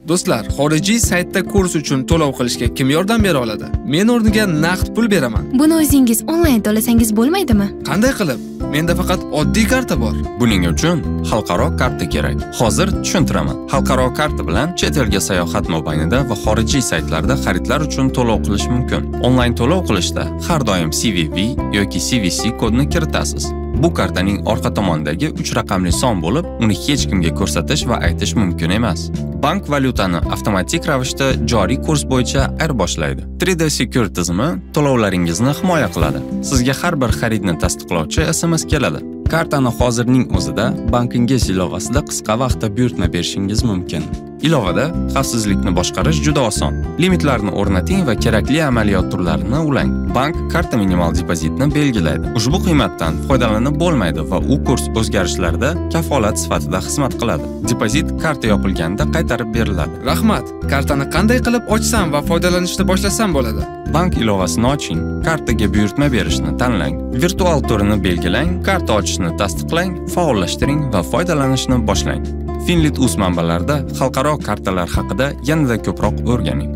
Do'stlar, xorijiy saytda kurs uchun to'lov qilishga kim yordam bera oladi? Men o'rniga naqd pul beraman. Buni o'zingiz onlayn to'lasangiz bo'lmaydimi? Qanday qilib? Menda faqat oddiy karta bor. Buning uchun xalqaro karta kerak. Hozir tushuntiraman. Xalqaro karta bilan chet elga sayohat mobaynida va xorijiy saytlarda xaridlar uchun to'lov qilish mumkin. Onlayn to'lov qilishda har doim CVV yoki CVC kodni kiritasiz. Bu kartaning orqa tomonidagi 3 raqamli son bo'lib, uni hech kimga ko'rsatish va aytish mumkin emas. Bank valyutani avtomatik ravishda joriy kurs bo'yicha ayirboshlayd. 3D Secure tizimi to'lovlaringizni himoya qiladi. Sizga har bir xaridni tasdiqlovchi SMS keladi. Kartani hozirning o'zida bankingiz ilovasida qisqa vaqtda buyurtma berishingiz mumkin. Ilovada xavfsizlikni boshqarish juda oson. Limitlarni o'rnating va kerakli amaliyot turlarini ulang. Bank karta minimal depozitni belgilaydi. Ushbu qiymatdan foydalanib bo'lmaydi va u kurs o'zgarishlarida kafolat sifatida xizmat qiladi. Depozit karta yopilganda qaytarib beriladi. Rahmat. Kartani qanday qilib ochsam va foydalanishni boshlasam bo'ladi? Bank ilovasini oching, kartaga buyurtma berishni tanlang, virtual turini belgilang, karta ochishni tasdiqlang, faollashtiring va foydalanishni boshlang. Finlit.uz manbalarida xalqaro kartalar haqida yanada ko'proq o'rganing.